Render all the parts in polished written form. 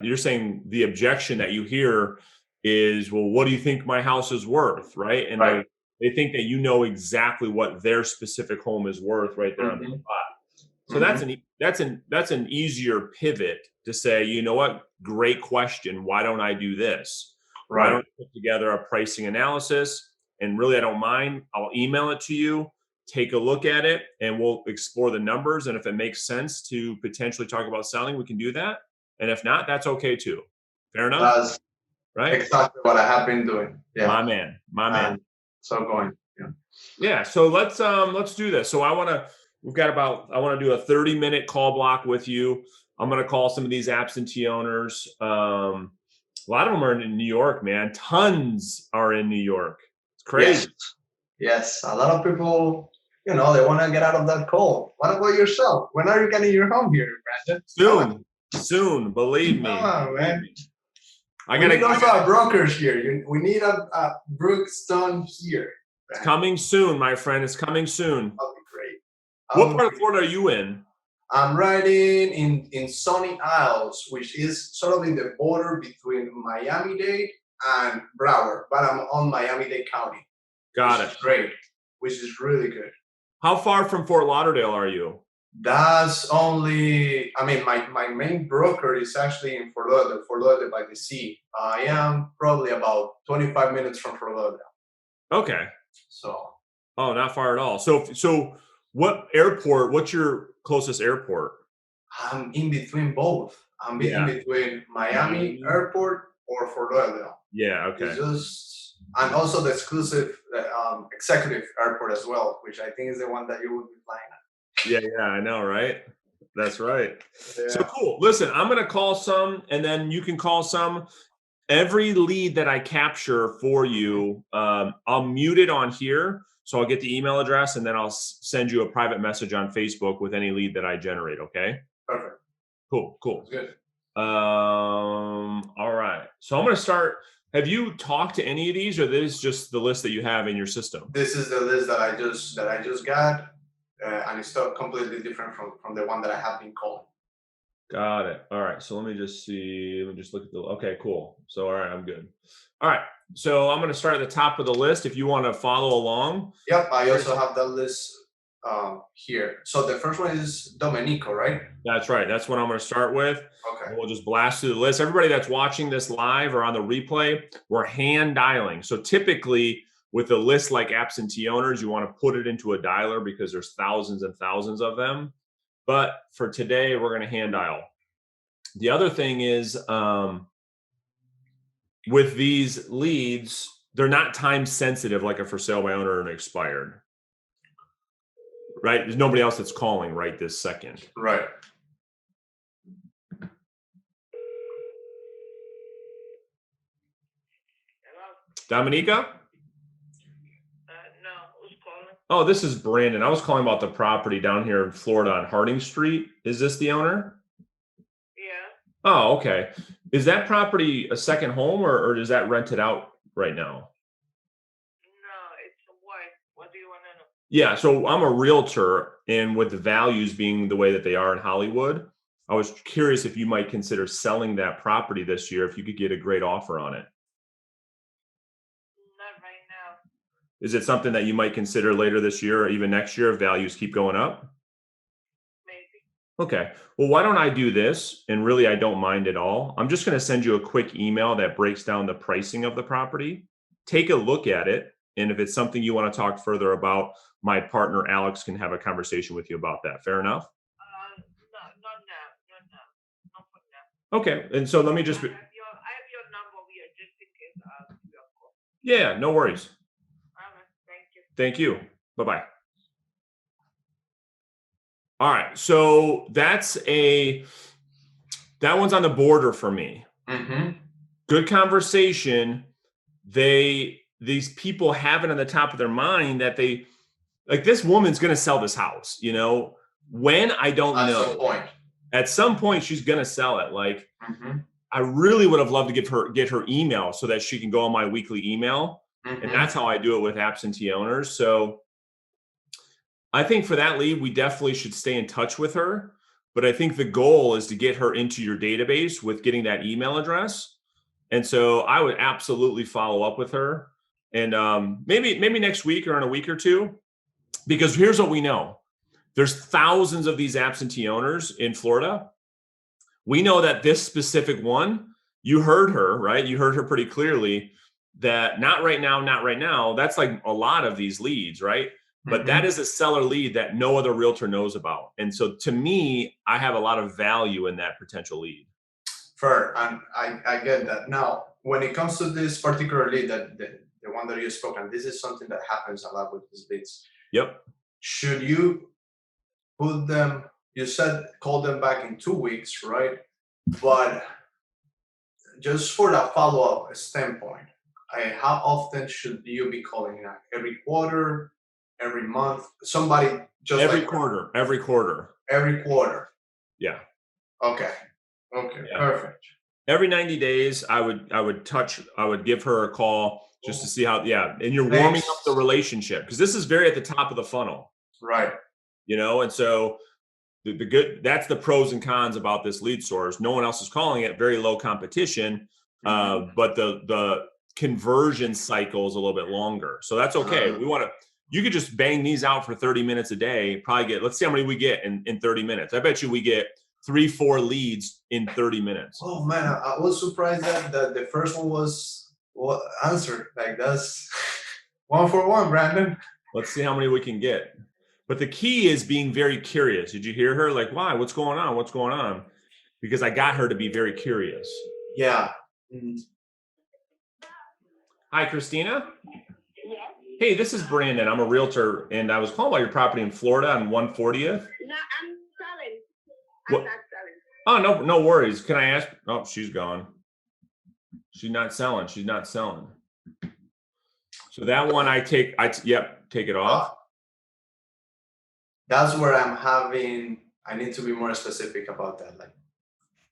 You're saying the objection that you hear is, well, what do you think my house is worth? Right. And Right. they think that you know exactly what their specific home is worth right there on the Mhm. spot. So Mhm. that's an easier pivot to say, you know what? Great question. Why don't I do this? Why don't Right. I put together a pricing analysis? And really, I don't mind. I'll email it to you. Take a look at it, and we'll explore the numbers. And if it makes sense to potentially talk about selling, we can do that. And if not, that's okay too. Fair enough, That's right? exactly what I have been doing. Yeah. My man, my man. And so going. Yeah. Yeah, so let's do this. So I want to do a 30-minute call block with you. I'm going to call some of these absentee owners. A lot of them are in New York, man. Tons are in New York. It's Yes. crazy. Yes. A lot of people, they want to get out of that cold. What about yourself? When are you getting your home here, Brandon? Come on. Soon, believe Come me. on, Believe man. me. I We gotta, need also a brokers here. We need a Brookstone here. it's Brandon. coming soon, my friend. It's coming soon. That'll be great. What part of Florida are you in? I'm riding in Sunny Isles, which is sort of in the border between Miami-Dade and Broward, but I'm on Miami-Dade County, Got which it. is great, which is really good. How far from Fort Lauderdale are you? That's only, my main broker is actually in Fort Lauderdale by the sea. I am probably about 25 minutes from Fort Lauderdale. Okay. So Oh, not far at all. So what airport, what's your closest airport? I'm in between both. I'm in Yeah. between Miami Miami? Airport or Fort Lauderdale. Yeah, It's okay. just, and also the exclusive executive airport as well, which I think is the one that you would be flying Yeah, I know, right? That's right. at. So Yeah. cool. Listen, I'm gonna call some and then you can call some. Every lead that I capture for you, I'll mute it on here. So I'll get the email address and then I'll send you a private message on Facebook with any lead that I generate. Okay. Perfect. Cool. Sounds good. All right. So I'm going to start. Have you talked to any of these, or this is just the list that you have in your system? This is the list that I just got, and it's still completely different from the one that I have been calling. Got it. All right. So let me just see. Let me just look at the. Okay, cool. So all right, I'm good. All right. So I'm going to start at the top of the list. If you want to follow along. Yep, I also have that list here. So the first one is Domenico, right? That's right. That's what I'm going to start with. Okay. And we'll just blast through the list. Everybody that's watching this live or on the replay, we're hand dialing. So typically with a list like absentee owners, you want to put it into a dialer because there's thousands and thousands of them. But for today, we're going to hand dial. The other thing is with these leads, they're not time sensitive like a for sale by owner and expired. Right? There's nobody else that's calling right this second. Right. Dominica? No, who's calling? Oh, this is Brandon. I was calling about the property down here in Florida on Harding Street. Is this the owner? Yeah. Oh, okay. Is that property a second home or is that rented out right now? No, it's a wife. What do you want to know? Yeah, so I'm a realtor, and with the values being the way that they are in Hollywood, I was curious if you might consider selling that property this year if you could get a great offer on it. Not right now. Is it something that you might consider later this year or even next year if values keep going up? Maybe. Okay. Well, why don't I do this? And really, I don't mind at all. I'm just going to send you a quick email that breaks down the pricing of the property. Take a look at it. And if it's something you want to talk further about, my partner Alex can have a conversation with you about that. Fair enough? No, not now. Not now. Not for now. Okay. And so let me just, I have your number here just in case I give you a call. yeah, no worries. All right. Thank you. Thank you. Bye-bye. All right. So that one's on the border for me. Mm-hmm. Good conversation. These people have it on the top of their mind that they like this woman's going to sell this house, when I don't know. At some point. At some point she's going to sell it. Like Mm-hmm. I really would have loved to get her email so that she can go on my weekly email. Mm-hmm. And that's how I do it with absentee owners. So I think for that lead, we definitely should stay in touch with her. but I think the goal is to get her into your database with getting that email address. And so I would absolutely follow up with her, and maybe next week or in a week or two, because here's what we know. There's thousands of these absentee owners in Florida. We know that this specific one, you heard her, right? You heard her pretty clearly that not right now, not right now. That's like a lot of these leads, right? But that is a seller lead that no other realtor knows about. And so to me, I have a lot of value in that potential lead. Fair, and I get that. Now, when it comes to this particular lead, that the one that you spoke, and this is something that happens a lot with these leads. Yep. Should you put them? You said call them back in 2 weeks, right? But just for the follow-up standpoint, how often should you be calling? Every quarter, every month? Somebody just every like quarter, every quarter. Every quarter. Yeah. Okay. Yeah. Perfect. Every 90 days, I would give her a call just to see how, and you're warming up the relationship, because this is very at the top of the funnel. Right. And so the good, that's the pros and cons about this lead source. No one else is calling it, very low competition, but the conversion cycle is a little bit longer. So that's okay. You could just bang these out for 30 minutes a day, probably let's see how many we get in 30 minutes. I bet you we get 3-4 leads in 30 minutes. Oh man, I was surprised that the first one was answered. Like, that's 1 for 1, Brandon. Let's see how many we can get. But the key is being very curious. Did you hear her? Like, why? What's going on? What's going on? Because I got her to be very curious. Yeah. Hi, Christina. Yes. Hey, this is Brandon. I'm a realtor, and I was calling about your property in Florida on 140th. No, I'm selling. What? I'm not selling. Oh, no worries. Can I ask? Oh, she's gone. She's not selling. She's not selling. So that one take it off. That's where I need to be more specific about that. Like,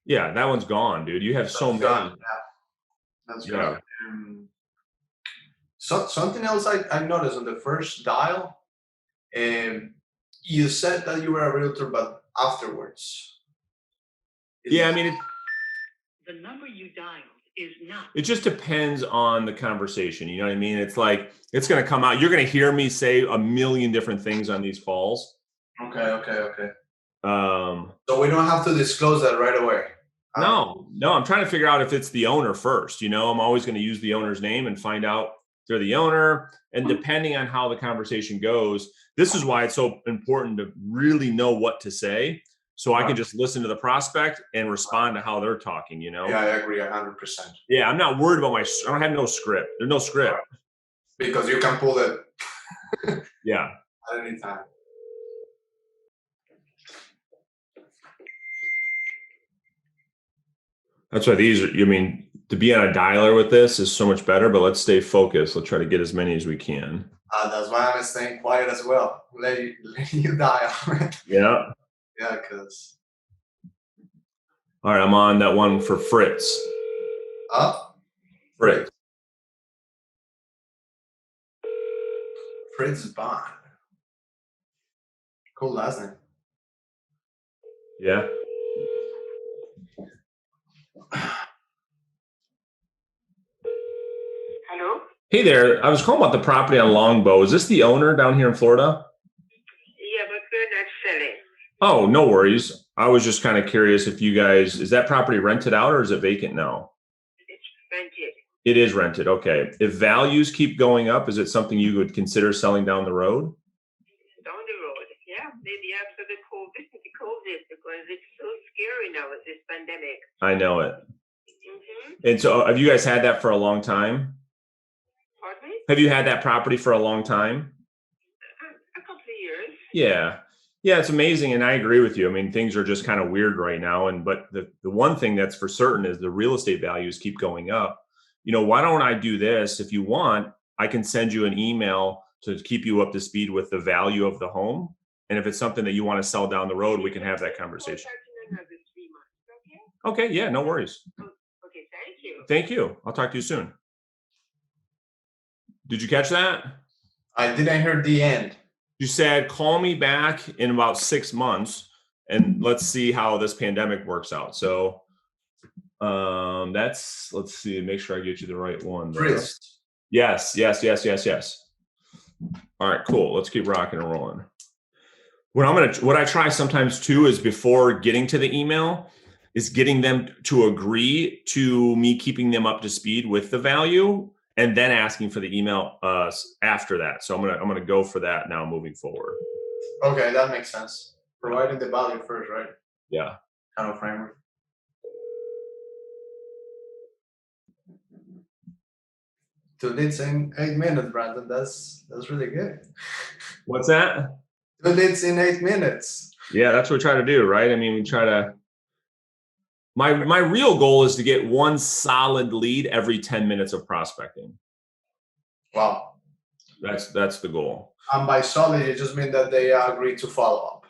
yeah, that one's gone, dude. You have so many. Yeah. That's good. So something else I noticed on the first dial, you said that you were a realtor, but afterwards. Yeah, I mean, The number you dialed is not. it just depends on the conversation. You know what I mean? It's like, it's going to come out. You're going to hear me say a million different things on these calls. Okay. So we don't have to disclose that right away. No, I'm trying to figure out if it's the owner first. I'm always going to use the owner's name and find out if they're the owner. And depending on how the conversation goes, this is why it's so important to really know what to say. So I can just listen to the prospect and respond to how they're talking, Yeah, I agree 100%. Yeah, I'm not worried about I don't have no script. There's no script. Because you can pull it. Yeah. At any time. That's why to be on a dialer with this is so much better, but let's stay focused. Let's try to get as many as we can. That's why I'm staying quiet as well. Let you dial. Yeah. Yeah, because. All right, I'm on that one for Fritz. Fritz. Fritz Bond. Cool last name. Yeah. Hello? Hey there. I was calling about the property on Longbow. Is this the owner down here in Florida? Yeah, but we're not selling. Oh, no worries. I was just kind of curious if you guys, is that property rented out or is it vacant now? It's rented. It is rented. Okay. If values keep going up, is it something you would consider selling down the road? Down the road. Yeah, maybe after the COVID, because it's so scary now with this pandemic. I know it. Mm-hmm. And so have you guys had that for a long time? Pardon me? Have you had that property for a long time? A couple of years. Yeah. Yeah, it's amazing. And I agree with you. I mean, things are just kind of weird right now. But the one thing that's for certain is the real estate values keep going up. Why don't I do this? If you want, I can send you an email to keep you up to speed with the value of the home. And if it's something that you want to sell down the road, we can have that conversation. Okay. Yeah, no worries. Okay, thank you. Thank you. I'll talk to you soon. Did you catch that? I didn't hear the end. You said, call me back in about 6 months and let's see how this pandemic works out. So let's see, make sure I get you the right one there. Chris. Yes. All right, cool. Let's keep rocking and rolling. What I try sometimes too is before getting to the email is getting them to agree to me keeping them up to speed with the value, and then asking for the email after that. So I'm gonna go for that now moving forward. Okay, that makes sense. Providing the value first, right? Yeah. Kind of framework. 2 leads in 8 minutes, Brandon. That's really good. What's that? 2 leads in 8 minutes. Yeah, that's what we try to do, right? I mean, we try to. My real goal is to get one solid lead every 10 minutes of prospecting. Wow. That's the goal. And by solid, it just means that they agree to follow up.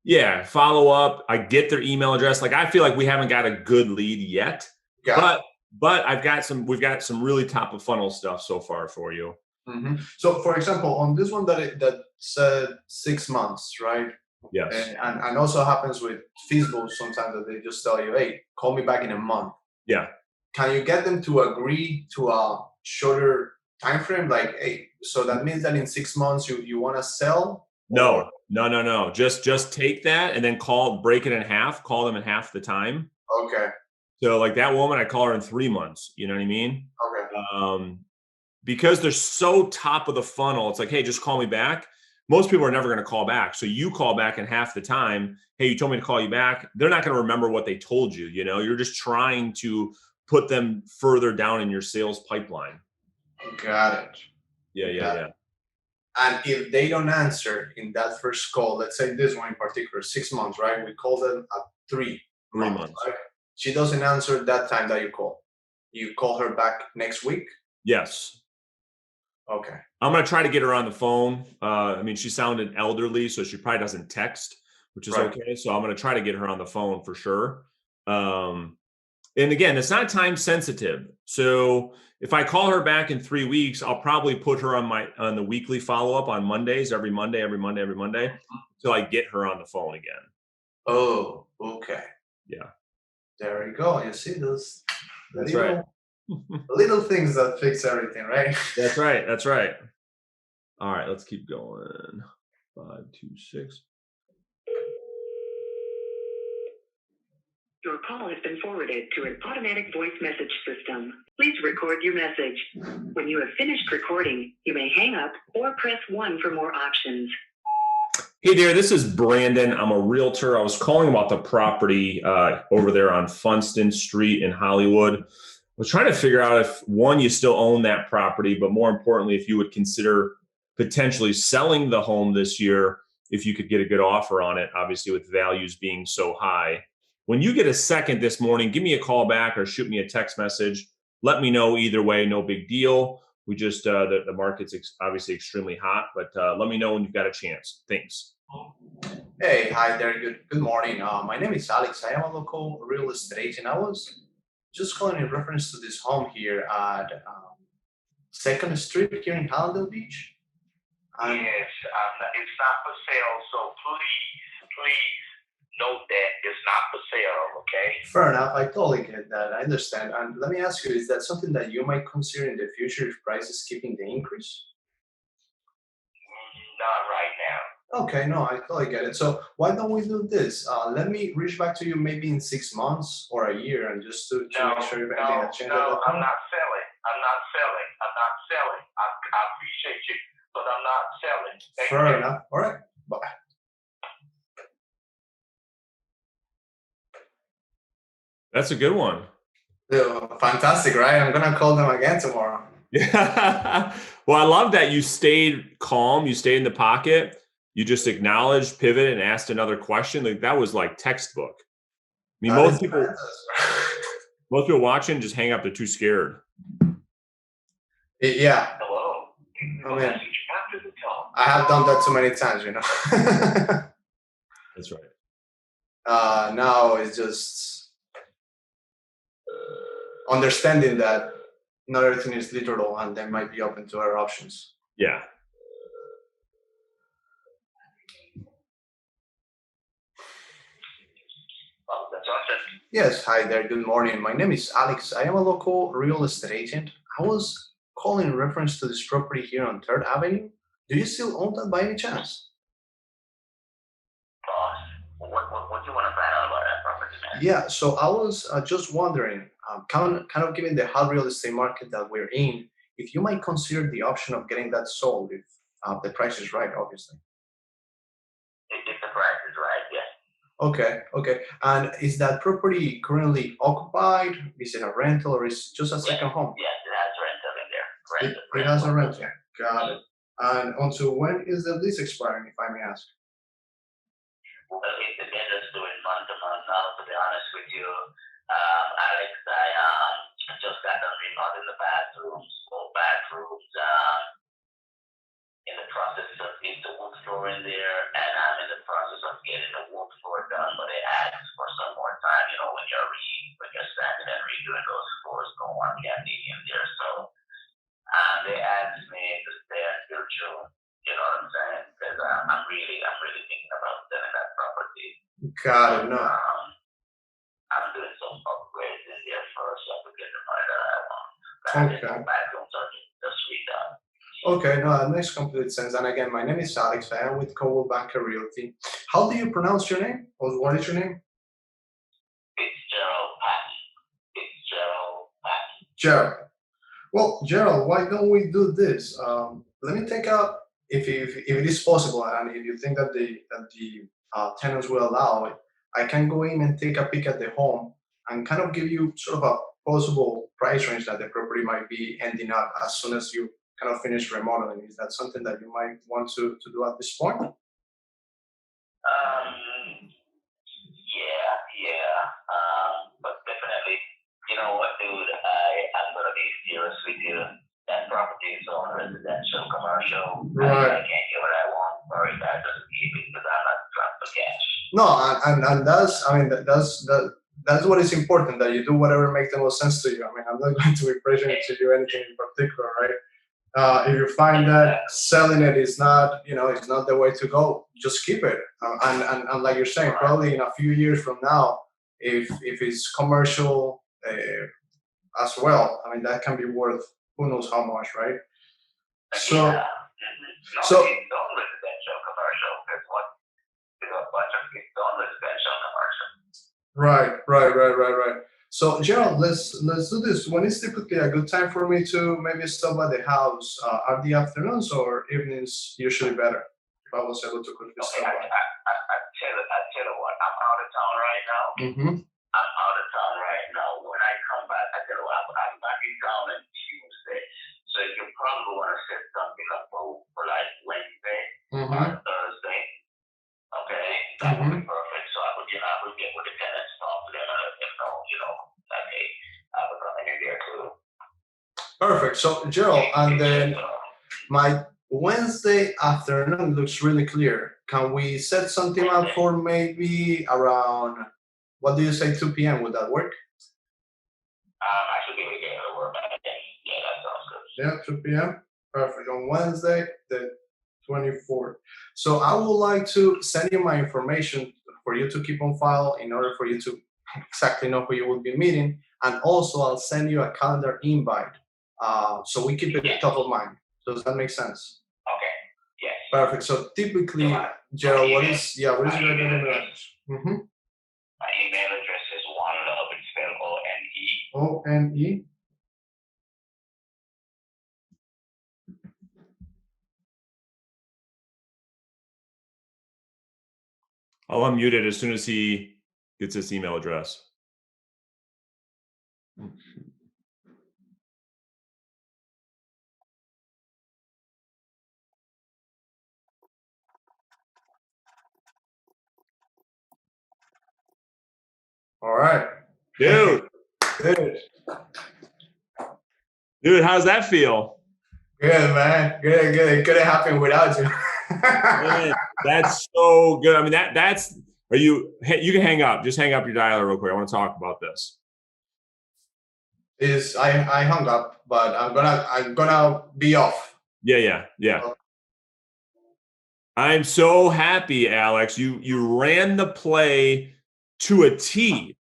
Yeah, follow up. I get their email address. Like, I feel like we haven't got a good lead yet, but we've got some really top of funnel stuff so far for you. Mm-hmm. So, for example, on this one that said 6 months, right? Yes. And also happens with Facebook sometimes that they just tell you, hey, call me back in a month. Yeah. Can you get them to agree to a shorter time frame? Like, hey, so that means that in 6 months you want to sell? No. Just take that and then break it in half, call them in half the time. Okay. So like that woman, I call her in 3 months. You know what I mean? Okay. Because they're so top of the funnel, it's like, hey, just call me back. Most people are never going to call back. So you call back in half the time. Hey, you told me to call you back. They're not going to remember what they told you. You know, you're just trying to put them further down in your sales pipeline. Got it. Yeah. And if they don't answer in that first call, let's say this one in particular, 6 months, right? We call them at 3 months. Right? She doesn't answer that time that you call. You call her back next week? Yes. Okay. I'm going to try to get her on the phone. I mean, she sounded elderly, so she probably doesn't text, which is okay. So I'm going to try to get her on the phone for sure. And again, it's not time sensitive. So if I call her back in 3 weeks, I'll probably put her on the weekly follow-up on Mondays, every Monday, until I get her on the phone again. Oh, okay. Yeah. There you go. You see those That's right. Little things that fix everything, right? That's right. All right, let's keep going. 526. Your call has been forwarded to an automatic voice message system. Please record your message. When you have finished recording, you may hang up or press 1 for more options. Hey there, this is Brandon. I'm a realtor. I was calling about the property over there on Funston Street in Hollywood. I was trying to figure out if, one, you still own that property, but more importantly, if you would consider potentially selling the home this year, if you could get a good offer on it, obviously with values being so high. When you get a second this morning, give me a call back or shoot me a text message. Let me know either way, no big deal. We just, the market's obviously extremely hot, but let me know when you've got a chance. Thanks. Hey, hi there. Good morning. My name is Alex. I am a local real estate agent. I was just calling in reference to this home here at 2nd Street here in Hallandale Beach. Yes, it's not for sale, so please note that it's not for sale, okay? Fair enough. I totally get that. I understand. And let me ask you, is that something that you might consider in the future if prices keeping the increase? Not right now. Okay, no, I totally get it. So why don't we do this? Let me reach back to you maybe in 6 months or a year, and just to make sure if anything has changed. No, I'm not selling. I appreciate you, but I'm not selling. Fair enough. All right. Bye. That's a good one. Yeah, fantastic, right? I'm gonna call them again tomorrow. Yeah. Well, I love that you stayed calm. You stayed in the pocket. You just acknowledged, pivoted, and asked another question. Like that was like textbook. I mean, most people watching just hang up. They're too scared. Yeah. Hello. Oh, man. I have done that too many times, you know. That's right. Now it's just understanding that not everything is literal, and they might be open to other options. Yeah. Yes, hi there. Good morning. My name is Alex. I am a local real estate agent. I was calling in reference to this property here on 3rd Avenue. Do you still own that by any chance? Boss, what you want to find out about that property, man? Yeah, so I was just wondering, kind of given the hot real estate market that we're in, if you might consider the option of getting that sold if the price is right, obviously. If the price is right, yes. Okay, okay. And is that property currently occupied? Is it a rental or is it just a second home? Yes, it has rental in there. It has a rental. Got it. And until when is the lease expiring, if I may ask? Well, it depends doing month to month now, to be honest with you. Alex, I just got done remodeling the bathrooms, both bathrooms, in the process of getting the wood floor in there, and I'm in the process of getting the wood floor done, but they asked for some more time, when you're standing and redoing those floors, no one can be in there. So they asked me to stay until June. You know what I'm saying? Because I'm really thinking about selling that property. Got it. No. I'm doing some upgrades in there first, so I could get the money that I want. Okay. Bathrooms are just redone. Okay, no, that makes complete sense. And again, my name is Alex. I am with Coldwell Banker Realty. How do you pronounce your name? Or what is your name? Fitzgerald Patton. Fitzgerald Patton. Gerald. Well, Gerald, why don't we do this? Let me take out, if it is possible, and if you think that the tenants will allow it, I can go in and take a peek at the home and kind of give you sort of a possible price range that the property might be ending up as soon as you kind of finish remodeling. Is that something that you might want to do at this point? Yeah. But definitely, you know what, dude? I'm gonna be serious with you. That property is on residential, commercial. Right. I can't get what I want for it. I just keep it because I'm not trying for cash. No, and that's, I mean, that's what is important, that you do whatever makes the most sense to you. I mean, I'm not going to be pressuring to do anything in particular, right? If you find that selling it is not, it's not the way to go, just keep it. And like you're saying, probably in a few years from now, if it's commercial as well, I mean, that can be worth who knows how much, right? So, No, so it's on residential, commercial. That's what there's a bunch of it's on residential, commercial. right. So Gerald, let's do this. When is typically a good time for me to maybe stop by the house? Are the afternoons or evenings usually better? If I was able to quickly Okay, stop I by. tell you what, I'm out of town right now. Mm-hmm. I'm out of town right now. When I come back, I tell you what, I'm back in town on Tuesday. So you probably want to set something up for like Wednesday or Thursday. Okay, that would be perfect. So I would get with the tenants, talk to them, and let them know, that hey, I was coming in there too. Perfect. So Gerald, and then my Wednesday afternoon looks really clear. Can we set something up for maybe around, what do you say, 2 p.m.? Would that work? I should be able to get it to work by then. Yeah, that sounds good. Yeah, 2 p.m. Perfect. On Wednesday, the 24th. So I would like to send you my information for you to keep on file in order for you to exactly know who you will be meeting. And also, I'll send you a calendar invite so we keep it top of mind. Does that make sense? Okay. Yes. Perfect. So typically, Gerald, what is your email address? Mm-hmm. My email address is OneLove. It's spelled ONE. ONE. I'll unmute it as soon as he gets this email address. All right. Dude, how's that feel? Good, man. Good. It couldn't happen without you. Man, that's so good. I mean, that's, you can hang up. Just hang up your dialer real quick. I want to talk about this. I hung up, but I'm gonna be off. Yeah. I'm so happy, Alex. You ran the play to a T.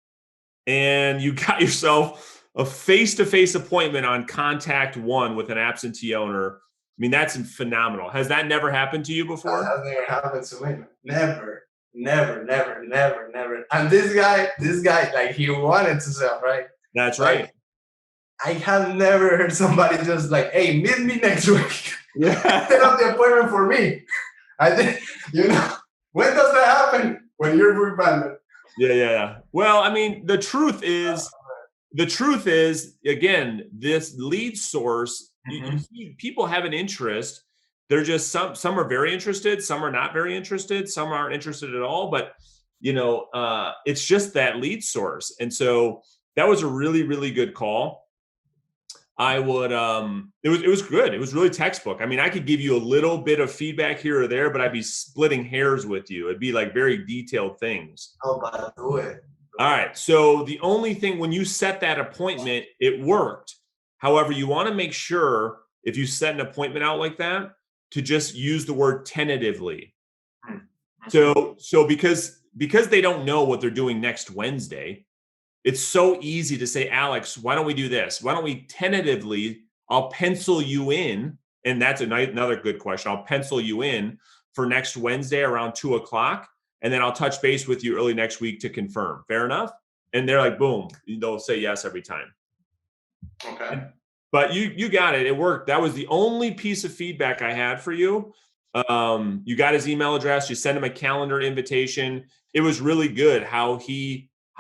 and you got yourself a face-to-face appointment on contact one with an absentee owner. I mean, that's phenomenal. Has that never happened to you before? That has never happened to me. Never, never, never, never, never. And this guy, like he wanted to sell, right? That's Like, right. I have never heard somebody just like, hey, meet me next week. Yeah. Set up the appointment for me. I think, when does that happen? When you're rebranded. Yeah. Well, I mean, the truth is, again, this lead source, you see people have an interest. They're just some are very interested, some are not very interested, some aren't interested at all. But it's just that lead source. And so that was a really, really good call. I would it was good. It was really textbook. I mean, I could give you a little bit of feedback here or there, but I'd be splitting hairs with you. It'd be like very detailed things. Oh, but do it. All right. So the only thing, when you set that appointment, it worked. However, you want to make sure, if you set an appointment out like that, to just use the word tentatively. So because they don't know what they're doing next Wednesday, it's so easy to say, Alex, why don't we do this? Why don't we tentatively, I'll pencil you in. And that's another good question. I'll pencil you in for next Wednesday around 2:00. And then I'll touch base with you early next week to confirm. Fair enough? And they're like, boom, they'll say yes every time. Okay. But you got it. It worked. That was the only piece of feedback I had for you. You got his email address. You sent him a calendar invitation. It was really good how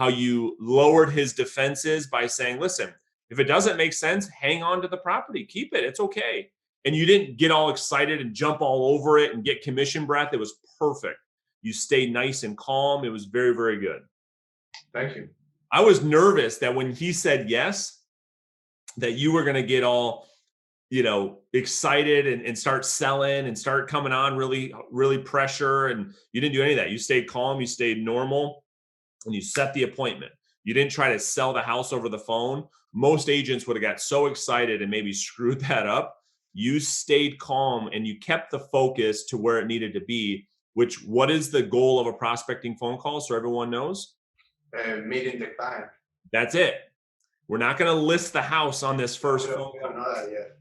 you lowered his defenses by saying, listen, if it doesn't make sense, hang on to the property. Keep it. It's okay. And you didn't get all excited and jump all over it and get commission breath. It was perfect. You stayed nice and calm. It was very, very good. Thank you. I was nervous that when he said yes, that you were going to get all, excited and start selling and start coming on really, really pressure. And you didn't do any of that. You stayed calm. You stayed normal. And you set the appointment. You didn't try to sell the house over the phone. Most agents would have got so excited and maybe screwed that up. You stayed calm and you kept the focus to where it needed to be. What is the goal of a prospecting phone call, so everyone knows? Meeting the client. That's it. We're not going to list the house on this first phone call. We don't know that yet.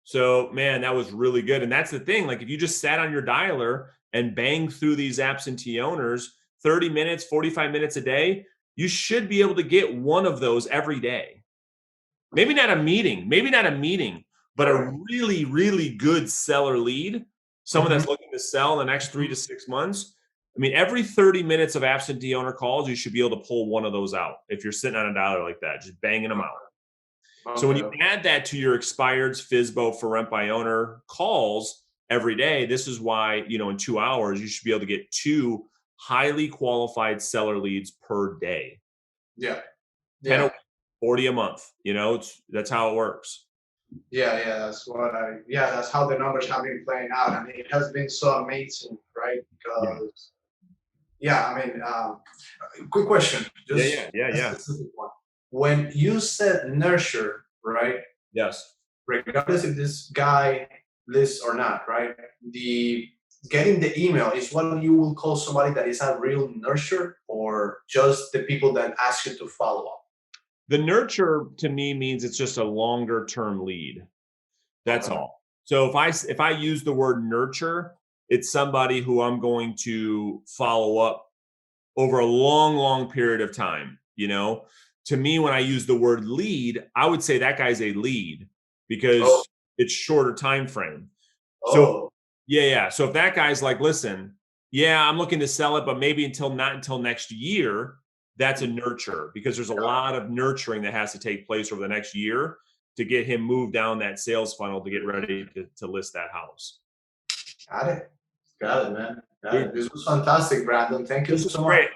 So, man, that was really good. And that's the thing. Like, if you just sat on your dialer and banged through these absentee owners 30 minutes, 45 minutes a day, you should be able to get one of those every day. Maybe not a meeting, but a really, really good seller lead, someone that's looking to sell in the next 3 to 6 months. I mean, every 30 minutes of absentee owner calls, you should be able to pull one of those out if you're sitting on a dialer like that, just banging them out. Okay. So when you add that to your expireds, FSBO, for rent by owner calls every day, this is why, in 2 hours, you should be able to get 2 highly qualified seller leads per day. Yeah. 10 40 a month. That's how it works. Yeah, that's how the numbers have been playing out, and it has been so amazing, right? Because quick question. Yeah. When you said nurture, right? Yes. Regardless if this guy lists or not, right? Getting the email is what you will call somebody that is a real nurture, or just the people that ask you to follow up? The nurture to me means it's just a longer term lead. That's all. So if I use the word nurture, it's somebody who I'm going to follow up over a long, long period of time. To me, when I use the word lead, I would say that guy's a lead because it's shorter time frame. So yeah. So if that guy's like, listen, I'm looking to sell it, but maybe not until next year, that's a nurture, because there's a lot of nurturing that has to take place over the next year to get him moved down that sales funnel to get ready to list that house. Got it, man. This was fantastic, Brandon. Thank you so much.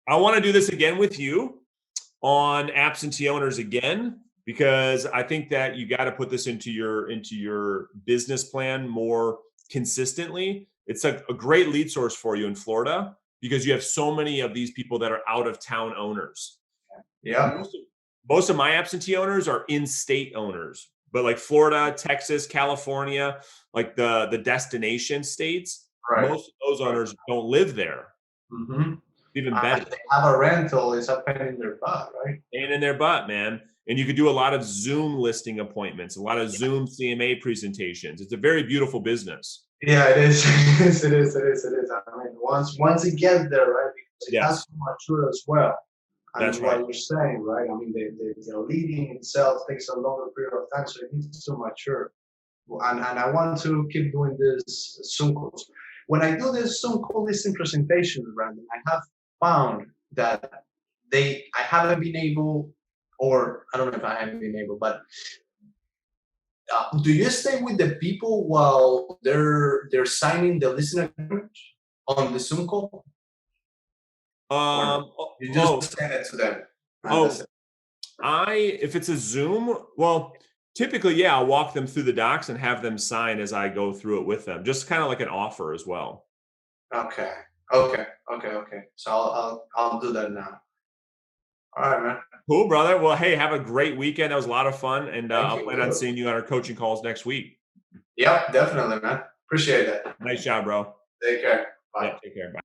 I want to do this again with you on absentee owners again, because I think that you got to put this into your business plan more consistently. It's a great lead source for you in Florida, because you have so many of these people that are out of town owners. Yeah. Most of my absentee owners are in-state owners, but like Florida, Texas, California, like the destination states, most of those owners don't live there. Mm-hmm. Even better. If they have a rental, it's a pain in their butt, right? And in their butt, man. And you could do a lot of Zoom listing appointments, a lot of Zoom CMA presentations. It's a very beautiful business. Yeah, it is. It is. I mean, once it gets there, right? Because it has to mature as well. And That's what right. you're saying, right? I mean, the leading itself takes a longer period of time, so it needs to mature. And I want to keep doing this Zoom calls. When I do this Zoom call listing presentation, Brandon, I have found that I haven't been able, or I don't know if I haven't been able, but do you stay with the people while they're signing the listing agreement on the Zoom call? You just send it to them. If it's a Zoom, well, typically, yeah, I'll walk them through the docs and have them sign as I go through it with them, just kind of like an offer as well. Okay. So I'll do that now. All right, man. Cool, brother. Well, hey, have a great weekend. That was a lot of fun, and I'll plan on Too. seeing you on our coaching calls next week. Yep, definitely, man. Appreciate that. Nice job, bro. Take care. Bye. Yeah, take care. Bye.